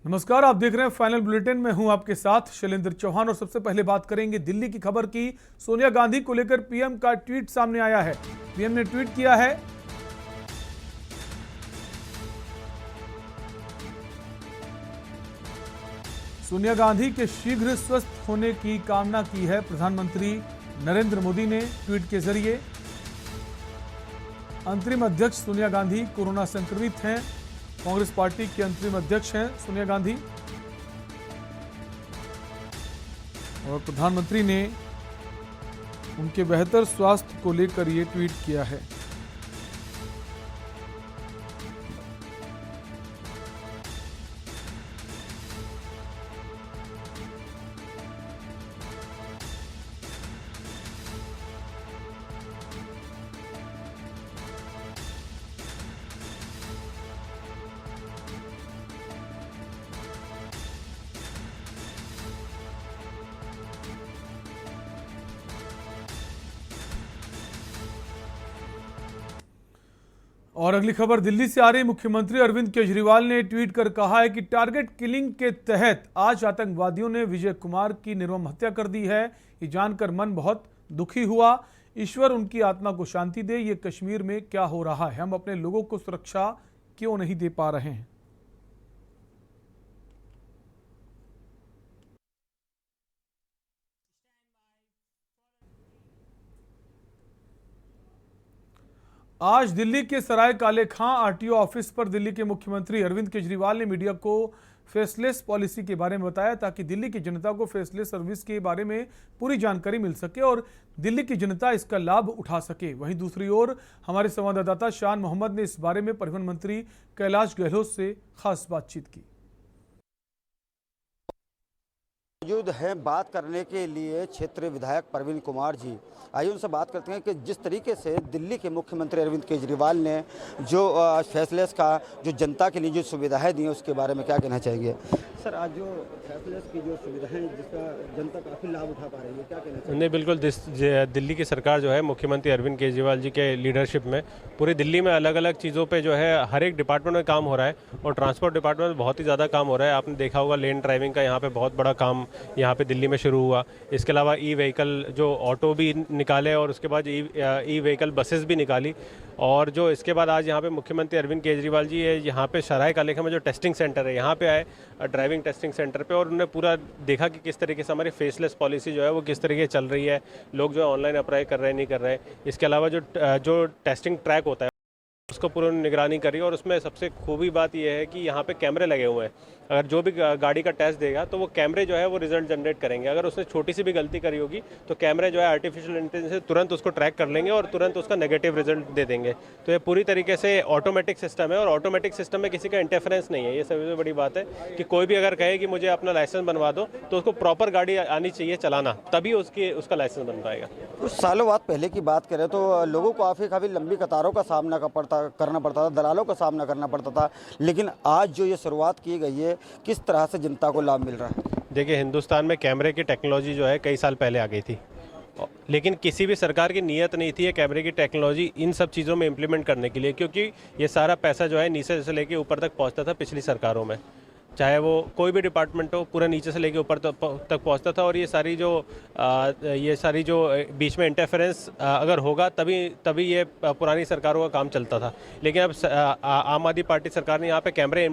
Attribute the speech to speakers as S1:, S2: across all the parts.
S1: नमस्कार, आप देख रहे हैं फाइनल बुलेटिन में हूं आपके साथ शैलेंद्र चौहान। और सबसे पहले बात करेंगे दिल्ली की खबर की। सोनिया गांधी को लेकर पीएम का ट्वीट सामने आया है। पीएम ने ट्वीट किया है, सोनिया गांधी के शीघ्र स्वस्थ होने की कामना की है प्रधानमंत्री नरेंद्र मोदी ने ट्वीट के जरिए। अंतरिम अध्यक्ष सोनिया गांधी कोरोना संक्रमित हैं। कांग्रेस पार्टी की अंतरिम अध्यक्ष हैं सोनिया गांधी। और प्रधानमंत्री ने उनके बेहतर स्वास्थ्य को लेकर ये ट्वीट किया है। और अगली खबर दिल्ली से आ रही। मुख्यमंत्री अरविंद केजरीवाल ने ट्वीट कर कहा है कि टारगेट किलिंग के तहत आज आतंकवादियों ने विजय कुमार की निर्मम हत्या कर दी है। ये जानकर मन बहुत दुखी हुआ। ईश्वर उनकी आत्मा को शांति दे। ये कश्मीर में क्या हो रहा है? हम अपने लोगों को सुरक्षा क्यों नहीं दे पा रहे हैं? आज दिल्ली के सराय काले खां आरटीओ ऑफिस पर दिल्ली के मुख्यमंत्री अरविंद केजरीवाल ने मीडिया को फेसलेस पॉलिसी के बारे में बताया, ताकि दिल्ली की जनता को फेसलेस सर्विस के बारे में पूरी जानकारी मिल सके और दिल्ली की जनता इसका लाभ उठा सके। वहीं दूसरी ओर हमारे संवाददाता शान मोहम्मद ने इस बारे में परिवहन मंत्री कैलाश गहलोत से खास बातचीत की।
S2: मौजूद हैं बात करने के लिए क्षेत्रीय विधायक प्रवीण कुमार जी। आइए उनसे बात करते हैं कि जिस तरीके से दिल्ली के मुख्यमंत्री अरविंद केजरीवाल ने जो फैसलेस का जो जनता के लिए जो सुविधाएं दी हैं उसके बारे में क्या कहना चाहेंगे? सर, आज जो फैसलेस की जो सुविधाएं जिसका जनता काफ़ी लाभ उठा पा रही है, क्या कहना चाहेंगे?
S3: नहीं, बिल्कुल दिल्ली की सरकार जो है मुख्यमंत्री अरविंद केजरीवाल जी के लीडरशिप में पूरी दिल्ली में अलग अलग चीज़ों पे जो है हर एक डिपार्टमेंट में काम हो रहा है और ट्रांसपोर्ट डिपार्टमेंट में बहुत ही ज़्यादा काम हो रहा है। आपने देखा होगा लेन ड्राइविंग का यहाँ पे बहुत बड़ा काम यहाँ पे दिल्ली में शुरू हुआ। इसके अलावा ई व्हीकल जो ऑटो भी निकाले और उसके बाद ई व्हीकल बसेस भी निकाली। और जो इसके बाद आज यहाँ पे मुख्यमंत्री अरविंद केजरीवाल जी है यहाँ पे सराय काले खां में जो टेस्टिंग सेंटर है यहाँ पे आए ड्राइविंग टेस्टिंग सेंटर पे, और उन्होंने पूरा देखा कि किस तरीके से हमारी फेसलेस पॉलिसी जो है वो किस तरीके से चल रही है, लोग जो है ऑनलाइन अप्लाई कर रहे हैं नहीं कर रहे हैं। इसके अलावा जो टेस्टिंग ट्रैक होता है उसको पूरी निगरानी करी। और उसमें सबसे खूबी बात यह है कि यहाँ पे कैमरे लगे हुए हैं। अगर जो भी गाड़ी का टेस्ट देगा तो वो कैमरे जो है वो रिजल्ट जनरेट करेंगे। अगर उसने छोटी सी भी गलती करी होगी तो कैमरे जो है आर्टिफिशियल इंटेलिजेंस से तुरंत उसको ट्रैक कर लेंगे और तुरंत उसका नेगेटिव रिजल्ट दे देंगे। तो ये पूरी तरीके से ऑटोमेटिक सिस्टम है और ऑटोमेटिक सिस्टम में किसी का इंटरफेरेंस नहीं है। ये सबसे बड़ी बात है कि कोई भी अगर कहे कि मुझे अपना लाइसेंस बनवा दो तो उसको प्रॉपर गाड़ी आनी चाहिए चलाना, तभी उसका लाइसेंस बन पाएगा।
S2: कुछ सालों बाद पहले की बात करें तो लोगों को काफ़ी लंबी कतारों का सामना करना पड़ता था, दलालों का सामना करना पड़ता था, लेकिन आज जो ये शुरुआत की गई है किस तरह से जनता को लाभ मिल रहा है?
S3: देखिए, हिंदुस्तान में कैमरे की टेक्नोलॉजी जो है कई साल पहले आ गई थी, लेकिन किसी भी सरकार की नीयत नहीं थी ये कैमरे की टेक्नोलॉजी इन सब चीज़ों में इम्प्लीमेंट करने के लिए, क्योंकि ये सारा पैसा जो है नीचे से लेके ऊपर तक पहुंचता था पिछली सरकारों में। चाहे वो कोई भी डिपार्टमेंट हो, पूरा नीचे से लेके ऊपर तक पहुंचता था। और ये सारी जो बीच में इंटरफेरेंस अगर होगा तभी ये पुरानी सरकारों का काम चलता था। लेकिन अब आम आदमी पार्टी सरकार ने यहाँ पे कैमरे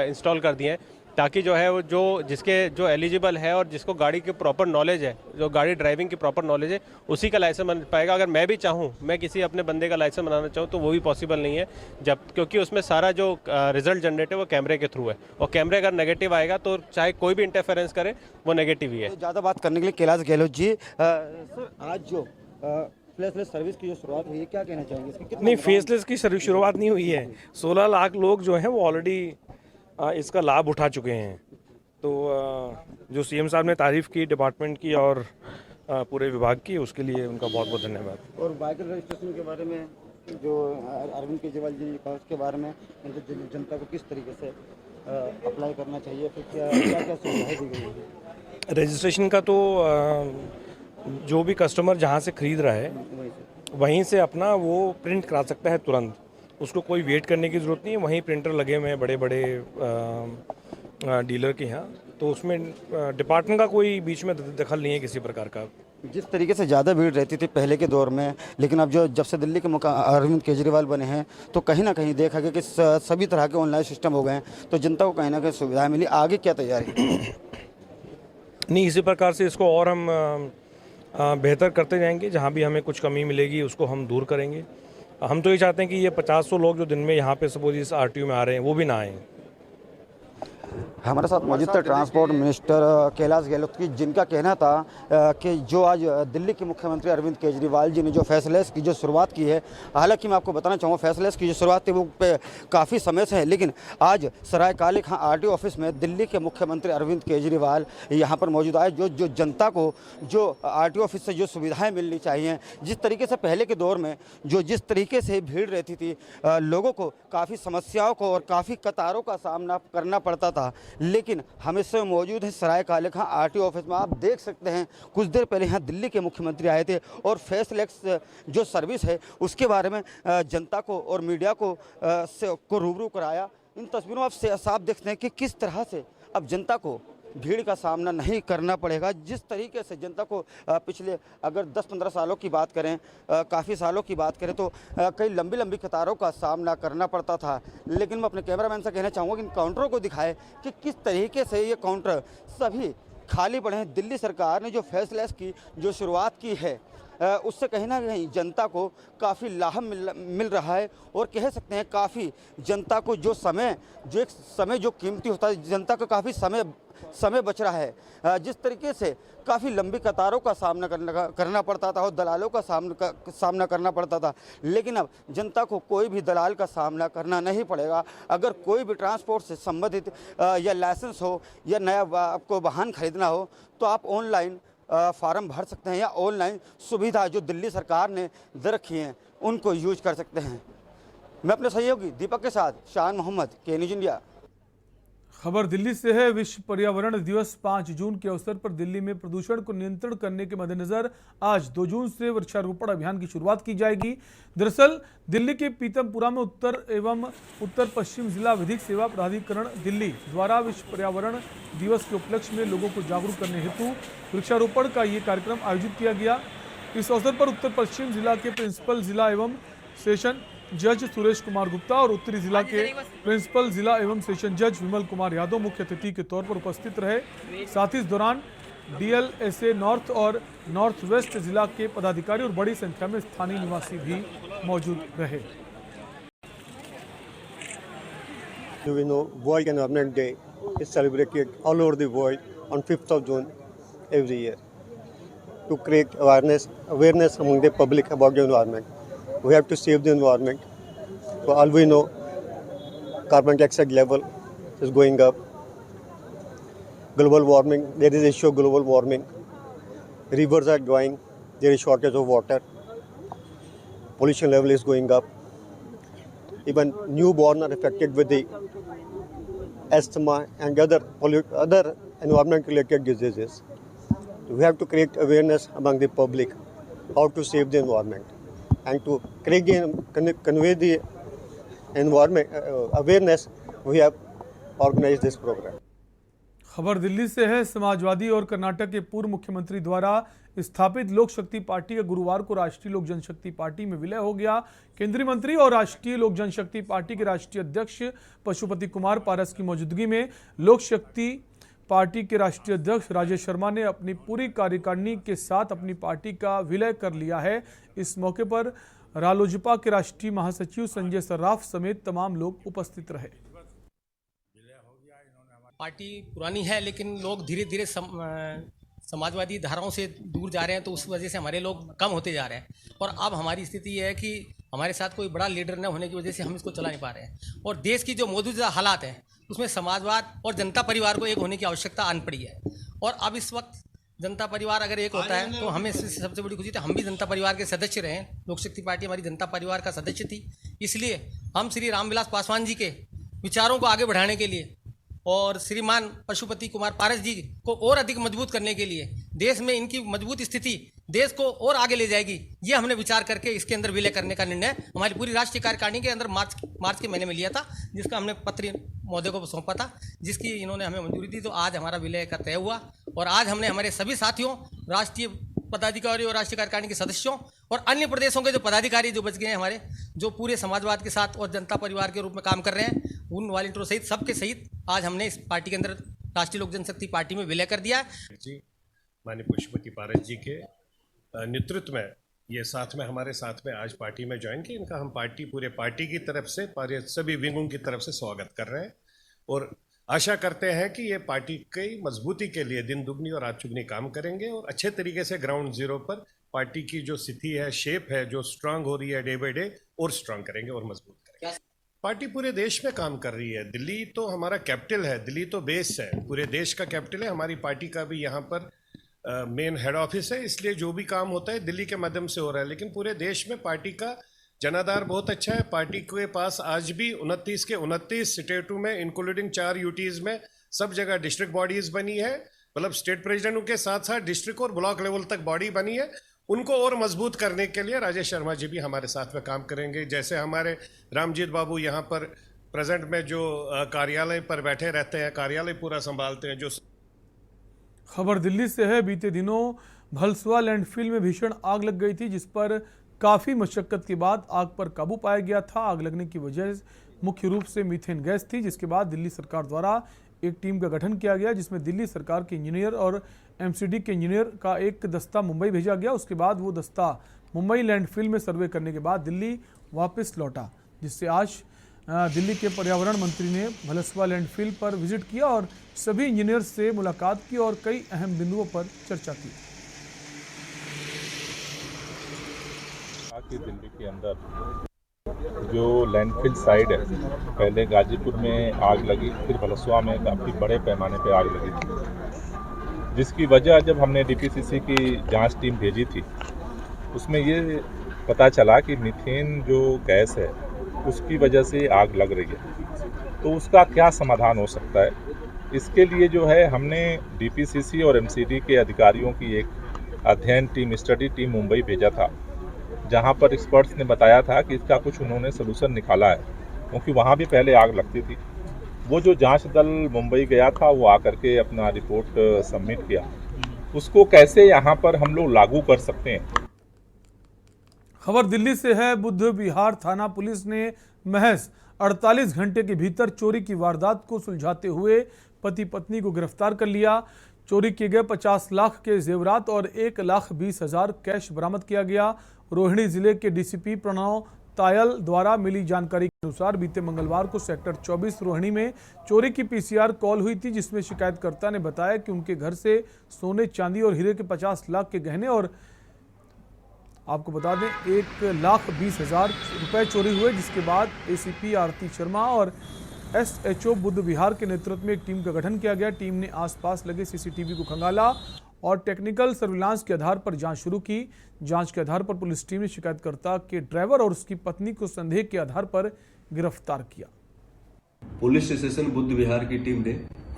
S3: इंस्टॉल कर दिए हैं ताकि जो है वो जो एलिजिबल है और जिसको गाड़ी की प्रॉपर नॉलेज है, जो गाड़ी ड्राइविंग की प्रॉपर नॉलेज है, उसी का लाइसेंस बन पाएगा। अगर मैं भी चाहूँ, मैं किसी अपने बंदे का लाइसेंस बनाना चाहूँ तो वो भी पॉसिबल नहीं है, क्योंकि उसमें सारा जो रिजल्ट जनरेट है वो कैमरे के थ्रू है। और कैमरे अगर नेगेटिव आएगा तो चाहे कोई भी इंटरफेरेंस करे वो नेगेटिव ही है।
S2: तो ज़्यादा बात करने के लिए कैलाश गहलोत जी। सर, आज जो फेसलेस सर्विस की जो शुरुआत हुई है, क्या कहना चाहेंगे इसकी?
S4: नहीं, फेसलेस की शुरुआत नहीं हुई है। 16 लाख लोग जो हैं वो ऑलरेडी इसका लाभ उठा चुके हैं। तो जो सीएम साहब ने तारीफ की डिपार्टमेंट की और पूरे विभाग की, उसके लिए उनका बहुत बहुत धन्यवाद।
S2: और व्हीकल रजिस्ट्रेशन के बारे में जो अरविंद केजरीवाल जी ने कहा उसके बारे में जनता को किस तरीके से अप्लाई करना चाहिए, फिर क्या क्या सुविधाएं दी गई है?
S4: रजिस्ट्रेशन का तो जो भी कस्टमर जहाँ से खरीद रहा है वहीं से अपना वो प्रिंट करा सकता है तुरंत। उसको कोई वेट करने की ज़रूरत नहीं है। वहीं प्रिंटर लगे हुए हैं बड़े बड़े डीलर के यहाँ, तो उसमें डिपार्टमेंट का कोई बीच में दखल नहीं है किसी प्रकार का।
S2: जिस तरीके से ज़्यादा भीड़ रहती थी पहले के दौर में, लेकिन अब जब से दिल्ली के अरविंद केजरीवाल बने हैं तो कहीं ना कहीं देखा गया कि सभी तरह के ऑनलाइन सिस्टम हो गए हैं, तो जनता को कहीं ना कहीं सुविधाएं मिली। आगे क्या तैयारी?
S4: नहीं, इसी प्रकार से इसको और हम बेहतर करते जाएंगे। जहाँ भी हमें कुछ कमी मिलेगी उसको हम दूर करेंगे। हम तो ये चाहते हैं कि ये 50-100 लोग जो दिन में यहाँ पे सपोज इस आरटीओ में आ रहे हैं वो भी ना आएँ।
S2: हमारे साथ मौजूद थे ट्रांसपोर्ट मिनिस्टर कैलाश गहलोत की, जिनका कहना था कि जो आज दिल्ली के मुख्यमंत्री अरविंद केजरीवाल जी ने जो फैसलेस की जो शुरुआत की है, हालांकि मैं आपको बताना चाहूँगा फैसलेस की जो शुरुआत थी वो काफ़ी समय से है, लेकिन आज सराय काले खां आरटीओ ऑफिस में दिल्ली के मुख्यमंत्री अरविंद केजरीवाल यहाँ पर मौजूद आए। जो जनता को जो आरटीओ ऑफिस से जो सुविधाएँ मिलनी चाहिए, जिस तरीके से पहले के दौर में जिस तरीके से भीड़ रहती थी, लोगों को काफ़ी समस्याओं को और काफ़ी कतारों का सामना करना पड़ता था, लेकिन हम इस समय मौजूद है सराय काले खां आरटीओ ऑफिस में। आप देख सकते हैं कुछ देर पहले यहाँ दिल्ली के मुख्यमंत्री आए थे और फेसलेस जो सर्विस है उसके बारे में जनता को और मीडिया को रूबरू कराया। इन तस्वीरों में आप साफ देखते हैं कि किस तरह से अब जनता को भीड़ का सामना नहीं करना पड़ेगा। जिस तरीके से जनता को पिछले अगर 10-15 सालों की बात करें, काफ़ी सालों की बात करें, तो कई लंबी कतारों का सामना करना पड़ता था, लेकिन मैं अपने कैमरामैन से कहना चाहूँगा कि इन काउंटरों को दिखाए कि किस तरीके से ये काउंटर सभी खाली पड़े हैं। दिल्ली सरकार ने जो फैसलेस की जो शुरुआत की है उससे कहीं ना कहीं जनता को काफ़ी लाभ मिल रहा है, और कह सकते हैं काफ़ी जनता को जो एक समय जो कीमती होता है, जनता को काफ़ी समय बच रहा है। जिस तरीके से काफ़ी लंबी कतारों का सामना करना पड़ता था और दलालों का सामना करना पड़ता था, लेकिन अब जनता को कोई भी दलाल का सामना करना नहीं पड़ेगा। अगर कोई भी ट्रांसपोर्ट से संबंधित या लाइसेंस हो या नया आपको वाहन खरीदना हो तो आप ऑनलाइन फार्म भर सकते हैं, या ऑनलाइन सुविधा जो दिल्ली सरकार ने दे रखी हैं उनको यूज कर सकते हैं। मैं अपने सहयोगी दीपक के साथ शान मोहम्मद, के न्यूज़ इंडिया।
S1: खबर दिल्ली से है। विश्व पर्यावरण दिवस 5 जून के अवसर पर दिल्ली में प्रदूषण को नियंत्रण करने के मद्देनजर आज 2 जून से वृक्षारोपण अभियान की शुरुआत की जाएगी। दरअसल दिल्ली के पीतमपुरा में उत्तर एवं उत्तर पश्चिम जिला विधिक सेवा प्राधिकरण दिल्ली द्वारा विश्व पर्यावरण दिवस के उपलक्ष्य में लोगों को जागरूक करने हेतु वृक्षारोपण का ये कार्यक्रम आयोजित किया गया। इस अवसर पर उत्तर पश्चिम जिला के प्रिंसिपल जिला एवं सेशन जज सुरेश कुमार गुप्ता और उत्तरी जिला के प्रिंसिपल जिला एवं सेशन जज विमल कुमार यादव मुख्य अतिथि के तौर पर उपस्थित रहे। साथ ही इस दौरान डीएलएसए नॉर्थ और नॉर्थ वेस्ट जिला के पदाधिकारी और बड़ी संख्या में स्थानीय निवासी भी मौजूद रहे।
S5: We know World Environment Day is celebrated all over the world on 5th of June every year to create awareness among the public about the environment. We have to save the environment. For all we know, carbon dioxide level is going up. Global warming, there is issue of global warming. Rivers are drying, there is shortage of water. Pollution level is going up. Even newborn are affected with the asthma and other environment related diseases. We have to create awareness among the public how to save the environment, and to convey the environment awareness, we have organized this program.
S1: खबर दिल्ली से है। समाजवादी और कर्नाटक के पूर्व मुख्यमंत्री द्वारा स्थापित लोक शक्ति पार्टी का गुरुवार को राष्ट्रीय लोक जनशक्ति पार्टी में विलय हो गया। केंद्रीय मंत्री और राष्ट्रीय लोक जनशक्ति पार्टी के राष्ट्रीय अध्यक्ष पशुपति कुमार पारस की मौजूदगी में लोक शक्ति पार्टी के राष्ट्रीय अध्यक्ष राजेश शर्मा ने अपनी पूरी कार्यकारिणी के साथ अपनी पार्टी का विलय कर लिया है। इस मौके पर रालोजपा के राष्ट्रीय महासचिव संजय सर्राफ समेत तमाम लोग उपस्थित रहे।
S6: पार्टी पुरानी है, लेकिन लोग धीरे धीरे समाजवादी धाराओं से दूर जा रहे हैं, तो उस वजह से हमारे लोग कम होते जा रहे हैं। और अब हमारी स्थिति ये है कि हमारे साथ कोई बड़ा लीडर न होने की वजह से हम इसको चला नहीं पा रहे हैं। और देश की जो मौजूदा हालात हैं उसमें समाजवाद और जनता परिवार को एक होने की आवश्यकता आन पड़ी है। और अब इस वक्त जनता परिवार अगर एक होता है तो हमें सबसे बड़ी खुशी थी, हम भी जनता परिवार के सदस्य रहे। लोक शक्ति पार्टी हमारी जनता परिवार का सदस्य थी, इसलिए हम श्री रामविलास पासवान जी के विचारों को आगे बढ़ाने के लिए और श्रीमान पशुपति कुमार पारस जी को और अधिक मजबूत करने के लिए, देश में इनकी मजबूत स्थिति देश को और आगे ले जाएगी, ये हमने विचार करके इसके अंदर विलय करने का निर्णय हमारी पूरी राष्ट्रीय कार्यकारिणी के अंदर मार्च के महीने में लिया था, जिसका हमने पत्र महोदय को सौंपा था, जिसकी इन्होंने हमें मंजूरी दी। तो आज हमारा विलय का तय हुआ और आज हमने हमारे सभी साथियों, राष्ट्रीय पदाधिकारी और राष्ट्रीय कार्यकारिणी के सदस्यों और अन्य प्रदेशों के जो पदाधिकारी जो बच गए हैं हमारे, जो पूरे समाजवाद के साथ और जनता परिवार के रूप में काम कर रहे हैं, उन वॉलंटियरों सहित सबके सहित आज हमने इस पार्टी के अंदर राष्ट्रीय लोक जनशक्ति पार्टी में विलय कर दिया है।
S7: जी माननीय पुष्पवती पारस जी के नेतृत्व में ये साथ में हमारे साथ में आज पार्टी में ज्वाइन की। इनका हम पूरे पार्टी की तरफ से सभी विंगों की तरफ से स्वागत कर रहे हैं और आशा करते हैं कि ये पार्टी की मजबूती के लिए दिन दुगनी और रात चुगनी काम करेंगे और अच्छे तरीके से ग्राउंड जीरो पर पार्टी की जो स्थिति है, शेप है, जो स्ट्रांग हो रही है डे बाई डे, और स्ट्रांग करेंगे और मजबूत करेंगे। पार्टी पूरे देश में काम कर रही है। दिल्ली तो हमारा कैपिटल है, दिल्ली तो बेस है, पूरे देश का कैपिटल है। हमारी पार्टी का भी यहाँ पर मेन हेड ऑफिस है, इसलिए जो भी काम होता है दिल्ली के माध्यम से हो रहा है। लेकिन पूरे देश में पार्टी का जनाधार बहुत अच्छा है। पार्टी के पास आज भी 29 के 29 स्टेटों में इंक्लूडिंग 4 यूटीज में सब जगह डिस्ट्रिक्ट बॉडीज बनी है। मतलब स्टेट प्रेसिडेंटों के साथ साथ डिस्ट्रिक्ट और ब्लॉक लेवल तक बॉडी बनी है। उनको और मजबूत करने के लिए राजेश शर्मा जी भी हमारे साथ में काम करेंगे। जैसे हमारे रामजीत बाबू यहाँ पर प्रेजेंट में जो कार्यालय पर बैठे रहते हैं, कार्यालय पूरा संभालते हैं। जो
S1: खबर दिल्ली से है। बीते दिनों भलसुआ लैंडफिल में भीषण आग लग गई थी, जिस पर काफ़ी मशक्कत के बाद आग पर काबू पाया गया था। आग लगने की वजह मुख्य रूप से मीथेन गैस थी, जिसके बाद दिल्ली सरकार द्वारा एक टीम का गठन किया गया, जिसमें दिल्ली सरकार के इंजीनियर और एमसीडी के इंजीनियर का एक दस्ता मुंबई भेजा गया। उसके बाद वो दस्ता मुंबई लैंडफिल में सर्वे करने के बाद दिल्ली वापस लौटा, जिससे आज दिल्ली के पर्यावरण मंत्री ने भलसवा लैंडफिल पर विजिट किया और सभी इंजीनियर से मुलाकात की और कई अहम बिंदुओं पर चर्चा की।
S8: दिल्ली के अंदर जो लैंडफिल साइड है, पहले गाजीपुर में आग लगी, फिर भलसवा में काफ़ी बड़े पैमाने पे आग लगी थी, जिसकी वजह जब हमने डीपीसीसी की जांच टीम भेजी थी, उसमें ये पता चला कि मीथेन जो गैस है उसकी वजह से आग लग रही है। तो उसका क्या समाधान हो सकता है, इसके लिए जो है हमने डीपीसीसी और एमसीडी के अधिकारियों की एक अध्ययन टीम, स्टडी टीम मुंबई भेजा था, जहां पर एक्सपर्ट्स ने बताया था कि इसका कुछ उन्होंने सलूशन निकाला है, क्योंकि वहां भी पहले आग लगती थी। वो जो जांच दल मुंबई गया था वो आकर के अपना रिपोर्ट सबमिट किया, उसको कैसे यहाँ पर हम लोग लागू कर सकते हैं।
S1: खबर दिल्ली से है। बुद्ध विहार थाना पुलिस ने महज 48 घंटे के भीतर चोरी की वारदात को सुलझाते हुए पति पत्नी को गिरफ्तार कर लिया। चोरी किए गए 50 लाख के जेवरात और 1,20,000 कैश बरामद किया गया। रोहिणी जिले के डीसीपी प्रणव तायल द्वारा मिली जानकारी के अनुसार बीते मंगलवार को सेक्टर 24 रोहिणी में चोरी की पीसीआर कॉल हुई थी, जिसमें शिकायतकर्ता ने बताया कि उनके घर से सोने, चांदी और हीरे के 50 लाख के गहने और आपको बता दें 1,20,000 रुपए चोरी हुए। जिसके बाद एसीपी आरती शर्मा और एसएचओ बुद्ध विहार के नेतृत्व में एक टीम का गठन किया गया। टीम ने आसपास लगे सीसीटीवी को खंगाला और टेक्निकल सर्विलांस के आधार पर जांच शुरू की। जांच के आधार पर पुलिस टीम ने शिकायतकर्ता के ड्राइवर और उसकी पत्नी को संदेह के आधार पर गिरफ्तार किया।
S9: पुलिस स्टेशन बुद्ध विहार की टीम ने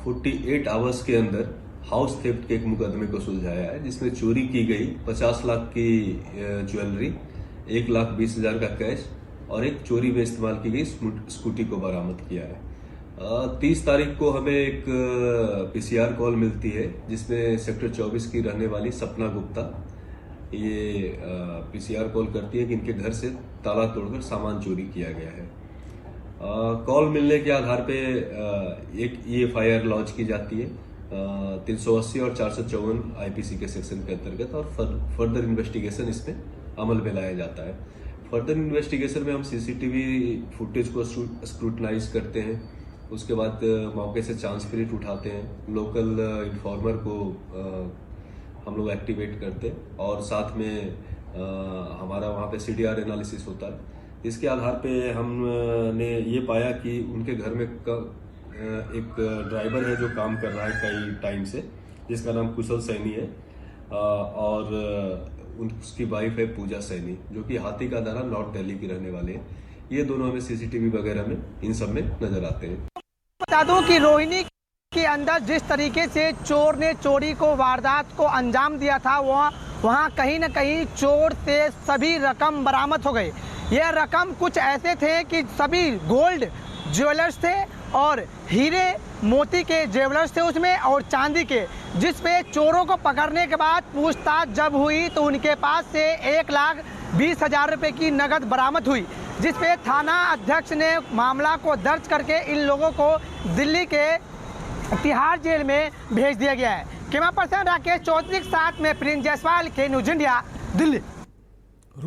S9: 48 आवर्स के अंदर हाउस थेफ्ट के एक मुकदमे को सुलझाया है, जिसमें चोरी की गई 50 लाख की ज्वेलरी, 1,20,000 का कैश और एक चोरी में इस्तेमाल की गई स्कूटी को बरामद किया है। 30 तारीख को हमें एक पीसीआर कॉल मिलती है, जिसमें सेक्टर 24 की रहने वाली सपना गुप्ता ये पीसीआर कॉल करती है कि इनके घर से ताला तोड़कर सामान चोरी किया गया है। कॉल मिलने के आधार पे एक EFIR लॉन्च की जाती है 380 और 454 आईपीसी के सेक्शन के अंतर्गत, और फर्दर इन्वेस्टिगेशन इसमें अमल में लाया जाता है। फर्दर इन्वेस्टिगेशन में हम सीसीटीवी फुटेज को स्क्रूटनाइज करते हैं, उसके बाद मौके से चांस स्पिरिट उठाते हैं, लोकल इन्फॉर्मर को हम लोग एक्टिवेट करते हैं और साथ में हमारा वहाँ पे CDR एनालिसिस होता है। इसके आधार पे हमने ये पाया कि उनके घर में एक ड्राइवर है जो काम कर रहा है कई टाइम से, जिसका नाम कुशल सैनी है, और उसकी वाइफ है पूजा सैनी, जो कि हाथी का दाना नॉर्थ दिल्ली की रहने वाले हैं। ये दोनों हमें सीसीटीवी वगैरह में इन सब में नजर आते हैं।
S10: बता दूं कि रोहिणी के अंदर जिस तरीके से चोर ने चोरी को, वारदात को अंजाम दिया था, वहाँ कहीं न कहीं चोर से सभी रकम बरामद हो गए। यह रकम कुछ ऐसे थे कि सभी गोल्ड ज्वेलर्स थे और हीरे मोती के जेवलर्स थे उसमें और चांदी के, जिस पे चोरों को पकड़ने के बाद पूछताछ जब हुई तो उनके पास से 1,20,000 रुपये की नकद बरामद हुई, जिस पे थाना अध्यक्ष ने मामला को दर्ज करके इन लोगों को दिल्ली के तिहाड़ जेल में भेज दिया गया है। कैमरा पर्सन राकेश चौधरी के साथ में प्रिंस जायसवाल के न्यूज़ इंडिया दिल्ली।